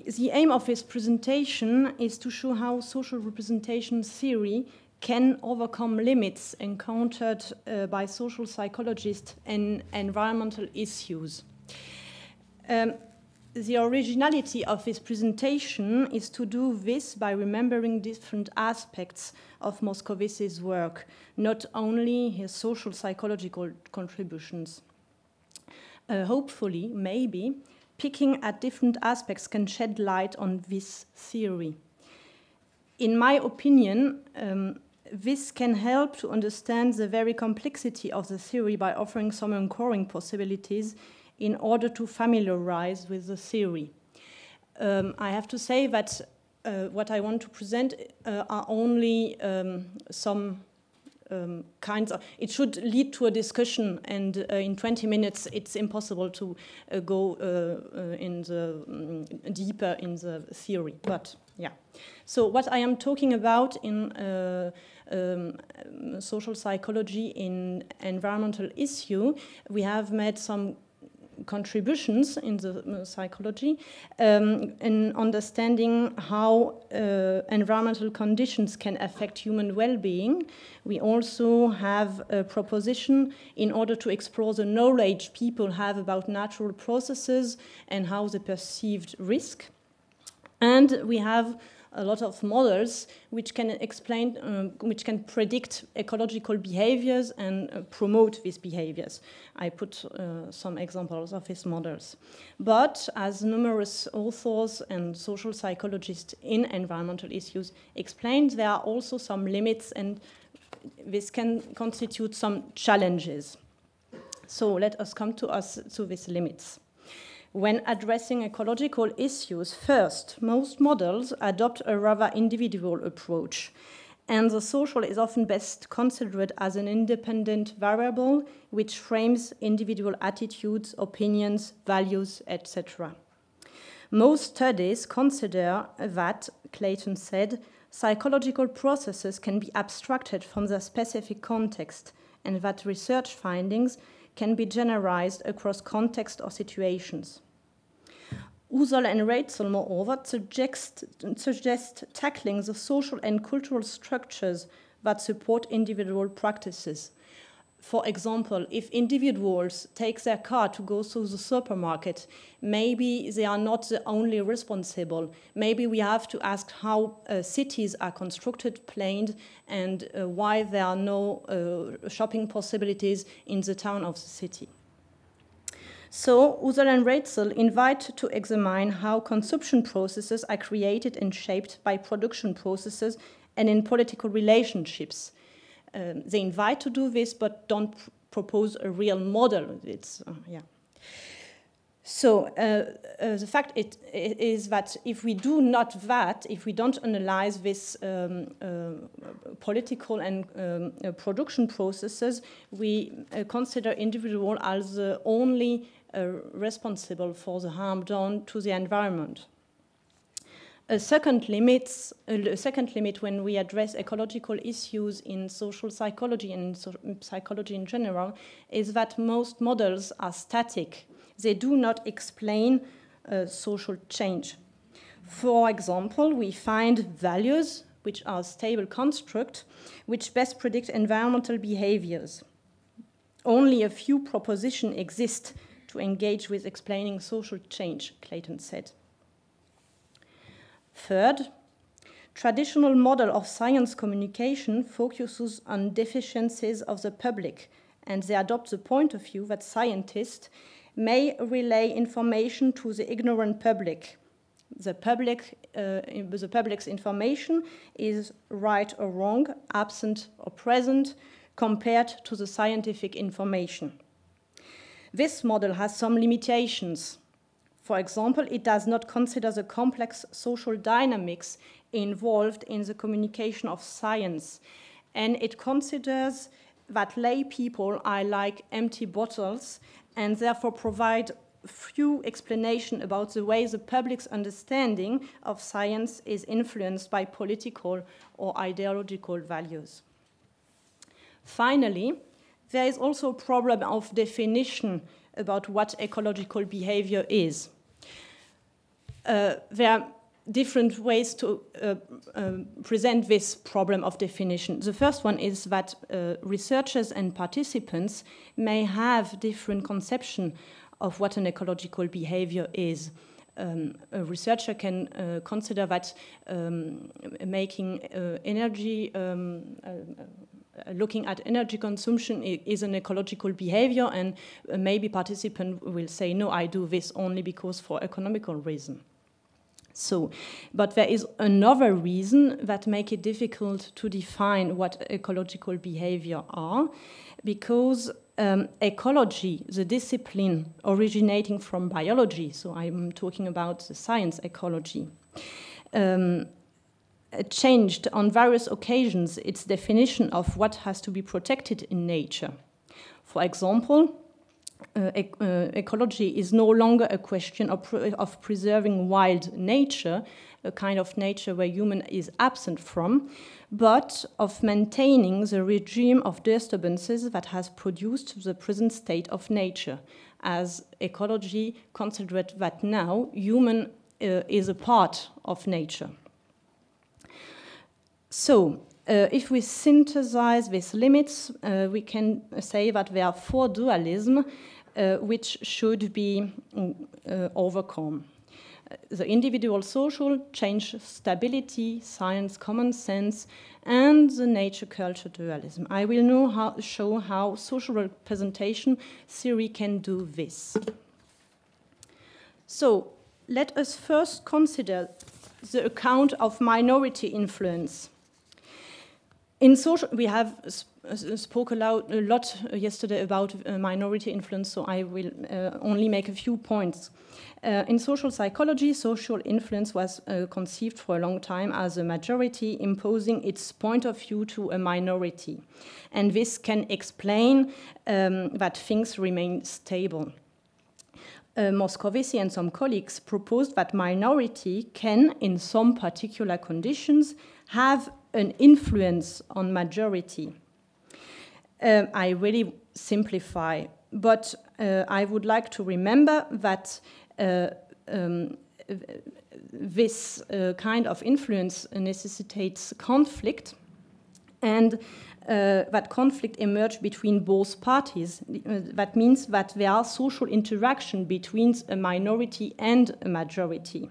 The aim of this presentation is to show how social representation theory can overcome limits encountered by social psychologists in environmental issues. The originality of this presentation is to do this by remembering different aspects of Moscovici's work, not only his social psychological contributions. Hopefully, maybe, picking at different aspects can shed light on this theory. In my opinion, this can help to understand the very complexity of the theory by offering some anchoring possibilities in order to familiarize with the theory. I have to say that what I want to present are only some kinds of, it should lead to a discussion, and in 20 minutes it's impossible to go deeper in the theory, but yeah. So what I am talking about in social psychology in environmental issue, we have made some contributions in the psychology in understanding how environmental conditions can affect human well-being. We also have a proposition in order to explore the knowledge people have about natural processes and how they perceived risk. And we have a lot of models which can explain, which can predict ecological behaviors and promote these behaviors. I put some examples of these models. But as numerous authors and social psychologists in environmental issues explained, there are also some limits, and this can constitute some challenges. So let us come to these limits. When addressing ecological issues, first, most models adopt a rather individual approach, and the social is often best considered as an independent variable which frames individual attitudes, opinions, values, etc. Most studies consider that, Clayton said, psychological processes can be abstracted from their specific context, and that research findings can be generalized across context or situations. Husserl and Rätzel, moreover, suggest tackling the social and cultural structures that support individual practices. For example, if individuals take their car to go to the supermarket, maybe they are not the only responsible. Maybe we have to ask how cities are constructed, planned, and why there are no shopping possibilities in the town of the city. So, Husserl and Rätzel invite to examine how consumption processes are created and shaped by production processes and in political relationships. They invite to do this, but don't propose a real model. So the fact is that if we do not that, if we don't analyze this political and production processes, we consider individual as the only responsible for the harm done to the environment. A second limit when we address ecological issues in social psychology and psychology in general is that most models are static. They do not explain social change. For example, we find values, which are stable constructs, which best predict environmental behaviors. Only a few propositions exist to engage with explaining social change, Clayton said. Third, traditional model of science communication focuses on deficiencies of the public, and they adopt the point of view that scientists may relay information to the ignorant public. The public's information is right or wrong, absent or present, compared to the scientific information. This model has some limitations. For example, it does not consider the complex social dynamics involved in the communication of science, and it considers that lay people are like empty bottles and therefore provide few explanations about the way the public's understanding of science is influenced by political or ideological values. Finally, there is also a problem of definition about what ecological behavior is. there are different ways to present this problem of definition. The first one is that researchers and participants may have different conception of what an ecological behavior is. A researcher can consider that making energy, looking at energy consumption is an ecological behavior, and maybe participant will say, no, I do this only because for economical reason. So, but there is another reason that make it difficult to define what ecological behavior are, because ecology, the discipline originating from biology, so I'm talking about the science ecology, changed on various occasions its definition of what has to be protected in nature. For example, ecology is no longer a question of preserving wild nature, a kind of nature where human is absent from, but of maintaining the regime of disturbances that has produced the present state of nature, as ecology considered that now human is a part of nature. So, if we synthesize these limits, we can say that there are 4 dualisms which should be overcome. The individual social, change stability, science common sense, and the nature-culture dualism. I will now show how social representation theory can do this. So, let us first consider the account of minority influence. In social, we have spoke a lot yesterday about minority influence, so I will only make a few points. In social psychology, social influence was conceived for a long time as a majority imposing its point of view to a minority. And this can explain that things remain stable. Moscovici and some colleagues proposed that minority can, in some particular conditions, have an influence on majority. I really simplify, but I would like to remember that this kind of influence necessitates conflict, and that conflict emerges between both parties. That means that there are social interaction between a minority and a majority.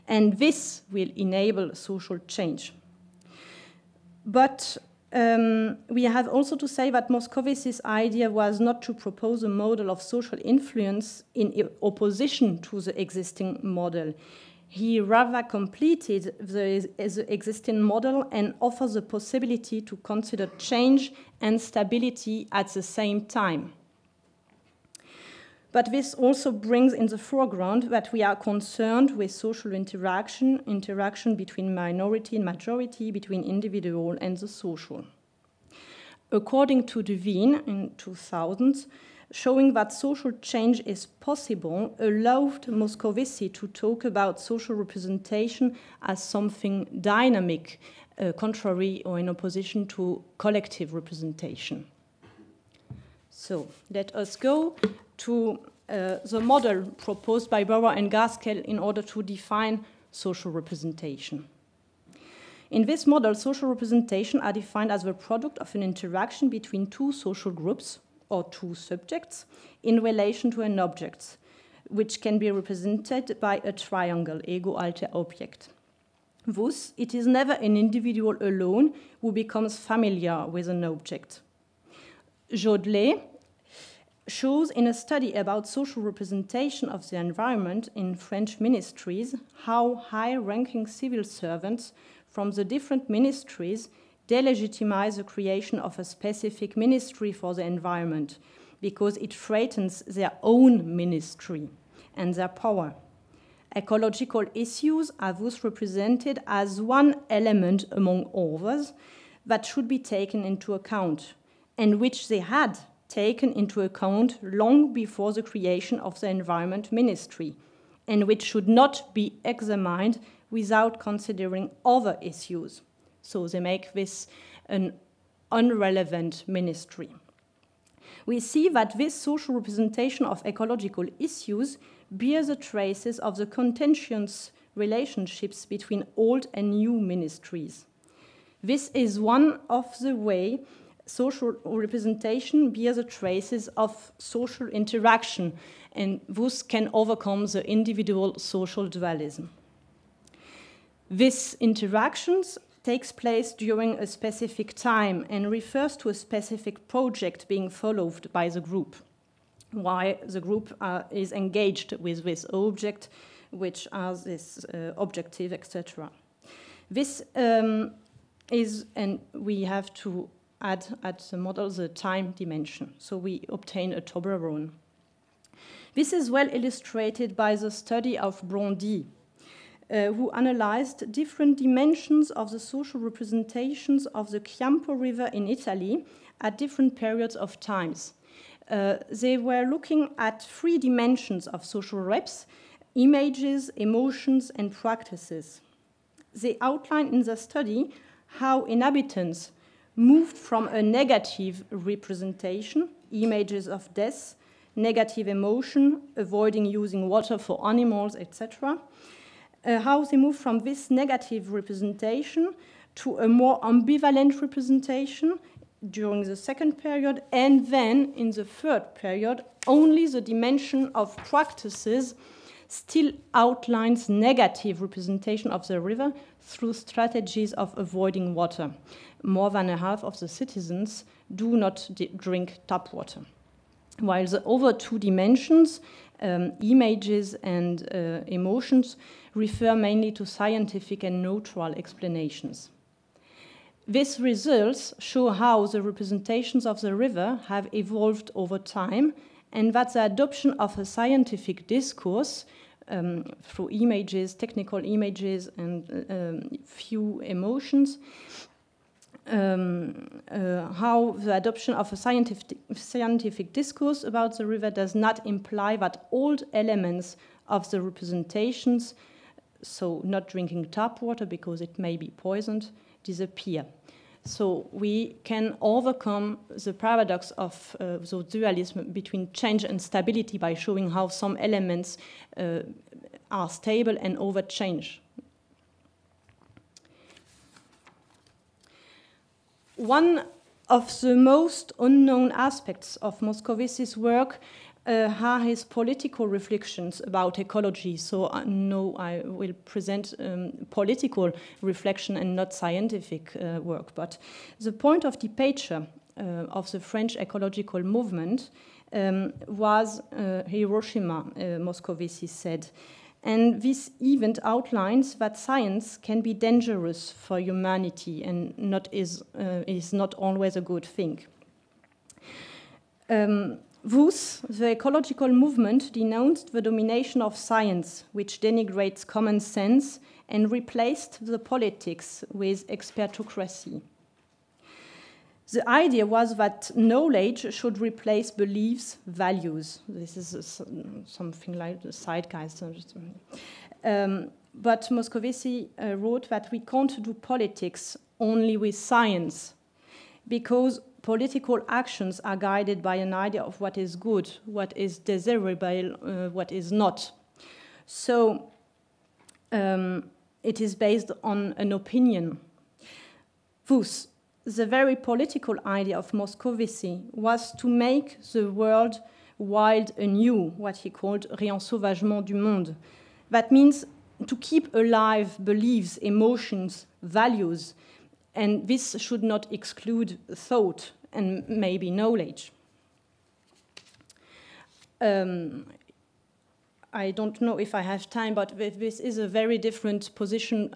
And this will enable social change. But we have also to say that Moscovici's idea was not to propose a model of social influence in opposition to the existing model. He rather completed the existing model and offers the possibility to consider change and stability at the same time. But this also brings in the foreground that we are concerned with social interaction between minority and majority, between individual and the social. According to Devine in 2000, showing that social change is possible allowed Moscovici to talk about social representation as something dynamic, contrary or in opposition to collective representation. So let us go to the model proposed by Bauer and Gaskell in order to define social representation. In this model, social representation are defined as the product of an interaction between 2 social groups or 2 subjects in relation to an object, which can be represented by a triangle, ego, alter, object. Thus, it is never an individual alone who becomes familiar with an object. Jodelet shows in a study about social representation of the environment in French ministries how high-ranking civil servants from the different ministries delegitimize the creation of a specific ministry for the environment because it threatens their own ministry and their power. Ecological issues are thus represented as one element among others that should be taken into account, and which they had taken into account long before the creation of the Environment Ministry, and which should not be examined without considering other issues. So they make this an irrelevant ministry. We see that this social representation of ecological issues bear the traces of the contentious relationships between old and new ministries. This is one of the ways social representation bears the traces of social interaction and thus can overcome the individual social dualism. These interactions takes place during a specific time and refers to a specific project being followed by the group, while the group is engaged with this object, which has this objective, etc. This is, and we have to add at the model the time dimension, so we obtain a Toblerone. This is well illustrated by the study of Blondy, who analyzed different dimensions of the social representations of the Chiampo River in Italy at different periods of times. They were looking at 3 dimensions of social reps: images, emotions, and practices. They outlined in the study how inhabitants moved from a negative representation, images of death, negative emotion, avoiding using water for animals, etc., how they move from this negative representation to a more ambivalent representation during the second period, and then in the third period, only the dimension of practices still outlines negative representation of the river through strategies of avoiding water. More than a half of the citizens do not drink tap water. While the other 2 dimensions, images and emotions, refer mainly to scientific and neutral explanations. These results show how the representations of the river have evolved over time, and that the adoption of a scientific discourse through images, technical images, and few emotions, how the adoption of a scientific discourse about the river does not imply that old elements of the representations, so not drinking tap water because it may be poisoned, disappear. So we can overcome the paradox of the dualism between change and stability by showing how some elements are stable and over change. One of the most unknown aspects of Moscovici's work are his political reflections about ecology. So no, I will present political reflection and not scientific work. But the point of departure of the French ecological movement was Hiroshima, Moscovici said. And this event outlines that science can be dangerous for humanity and is not always a good thing. Thus, the ecological movement denounced the domination of science, which denigrates common sense, and replaced the politics with expertocracy. The idea was that knowledge should replace beliefs, values. This is something like the zeitgeist. But Moscovici wrote that we can't do politics only with science, because political actions are guided by an idea of what is good, what is desirable, what is not. So it is based on an opinion. Thus, the very political idea of Moscovici was to make the world wild anew, what he called réensauvagement du monde. That means to keep alive beliefs, emotions, values, and this should not exclude thought and maybe knowledge. I don't know if I have time, but this is a very different position,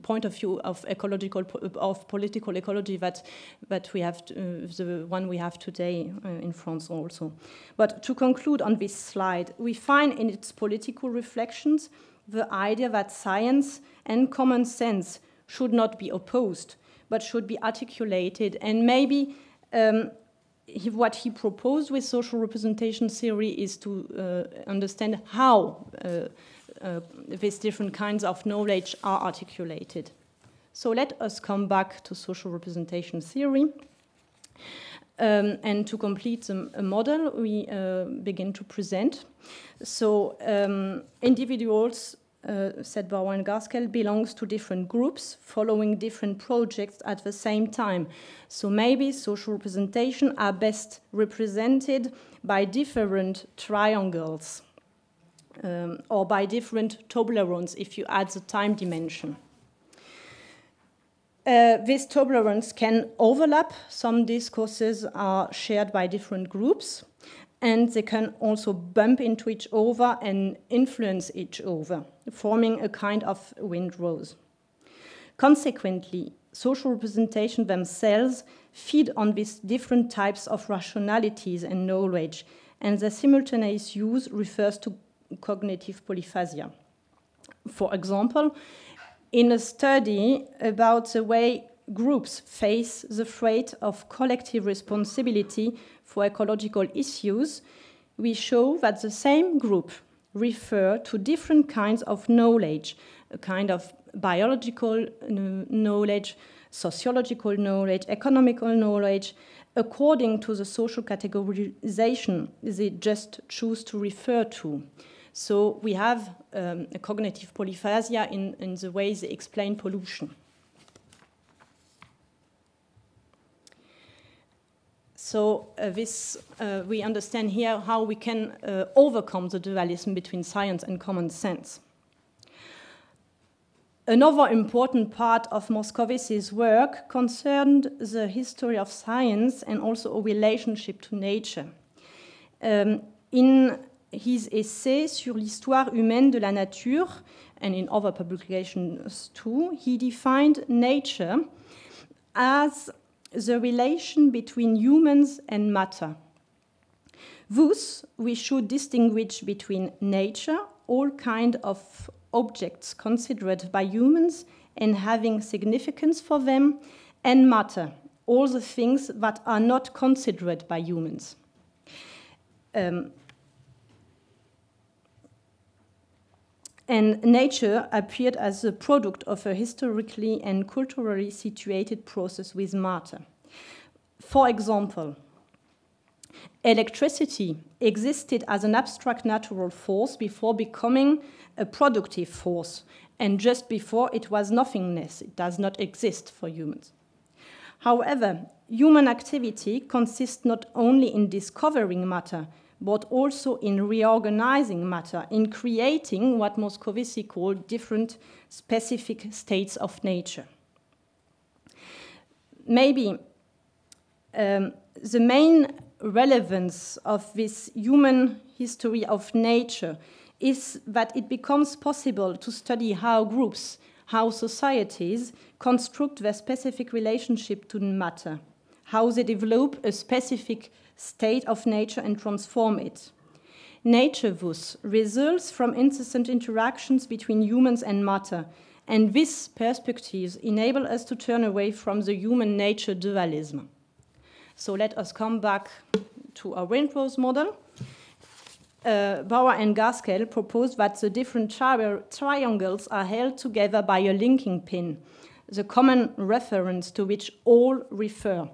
point of view of political ecology that we have, the one we have today in France also. But to conclude on this slide, we find in its political reflections the idea that science and common sense should not be opposed, but should be articulated, and maybe what he proposed with social representation theory is to understand how these different kinds of knowledge are articulated. So let us come back to social representation theory. And to complete a model, we begin to present. So individuals, said Bauer and Gaskell, belongs to different groups following different projects at the same time. So maybe social representation are best represented by different triangles or by different Toblerones if you add the time dimension. These Toblerones can overlap. Some discourses are shared by different groups, and they can also bump into each other and influence each other, forming a kind of windrows. Consequently, social representation themselves feed on these different types of rationalities and knowledge, and their simultaneous use refers to cognitive polyphasia. For example, in a study about the way groups face the threat of collective responsibility for ecological issues, we show that the same group refer to different kinds of knowledge, a kind of biological knowledge, sociological knowledge, economical knowledge, according to the social categorization they just choose to refer to. So we have a cognitive polyphasia in the way they explain pollution. So we understand here how we can overcome the dualism between science and common sense. Another important part of Moscovici's work concerned the history of science and also a relationship to nature. In his essay sur l'histoire humaine de la nature, and in other publications too, he defined nature as the relation between humans and matter. Thus, we should distinguish between nature, all kinds of objects considered by humans and having significance for them, and matter, all the things that are not considered by humans. And nature appeared as the product of a historically and culturally situated process with matter. For example, electricity existed as an abstract natural force before becoming a productive force, and just before it was nothingness. It does not exist for humans. However, human activity consists not only in discovering matter, but also in reorganizing matter, in creating what Moscovici called different specific states of nature. Maybe the main relevance of this human history of nature is that it becomes possible to study how groups, how societies construct their specific relationship to matter, how they develop a specific state of nature and transform it. Nature thus results from incessant interactions between humans and matter, and these perspectives enable us to turn away from the human-nature dualism. So let us come back to our Windrose model. Bauer and Gaskell proposed that the different triangles are held together by a linking pin, the common reference to which all refer.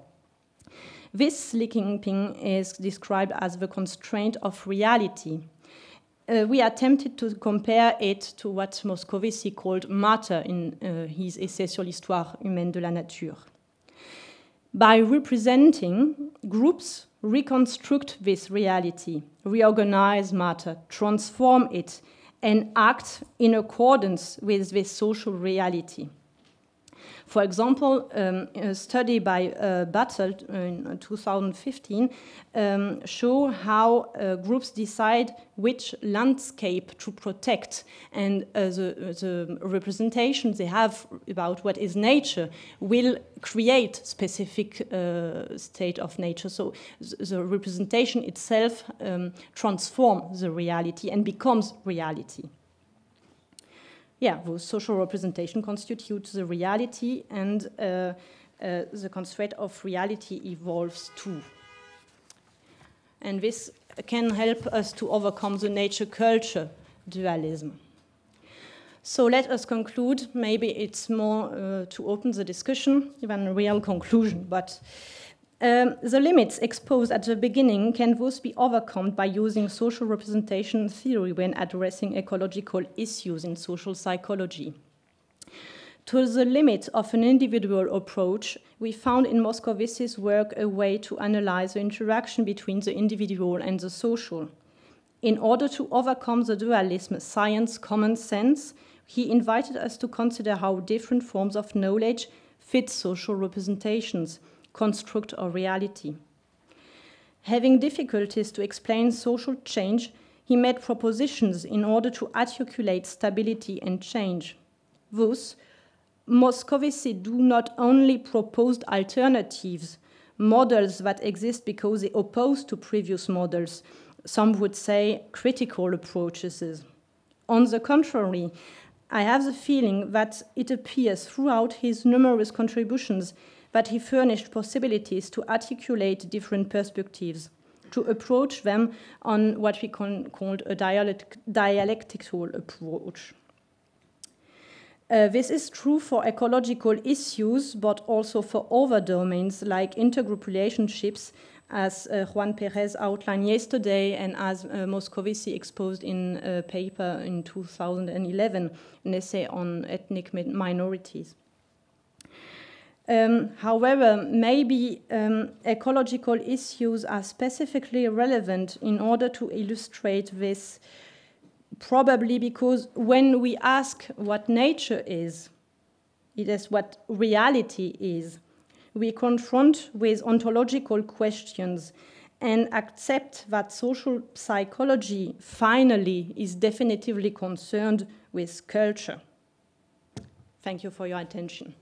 This linking pin is described as the constraint of reality. We attempted to compare it to what Moscovici called matter in his essai sur l'histoire humaine de la nature. By representing, groups reconstruct this reality, reorganize matter, transform it, and act in accordance with this social reality. For example, a study by Battle in 2015 show how groups decide which landscape to protect, and the representation they have about what is nature will create specific state of nature. So the representation itself transforms the reality and becomes reality. Yeah, the social representation constitutes the reality, and the constraint of reality evolves too. And this can help us to overcome the nature-culture dualism. So let us conclude. Maybe it's more to open the discussion than a real conclusion, but The limits exposed at the beginning can thus be overcome by using social representation theory when addressing ecological issues in social psychology. To the limit of an individual approach, we found in Moscovici's work a way to analyze the interaction between the individual and the social. In order to overcome the dualism science, common sense, he invited us to consider how different forms of knowledge fit social representations, construct or reality. Having difficulties to explain social change, he made propositions in order to articulate stability and change. Thus, Moscovici do not only propose alternatives, models that exist because they oppose to previous models, some would say critical approaches. On the contrary, I have the feeling that it appears throughout his numerous contributions that he furnished possibilities to articulate different perspectives, to approach them on what we call a dialectical approach. This is true for ecological issues, but also for other domains like intergroup relationships, as Juan Pérez outlined yesterday and as Moscovici exposed in a paper in 2011, an essay on ethnic minorities. However, maybe ecological issues are specifically relevant in order to illustrate this, probably because when we ask what nature is, it is what reality is. We confront with ontological questions and accept that social psychology finally is definitively concerned with culture. Thank you for your attention.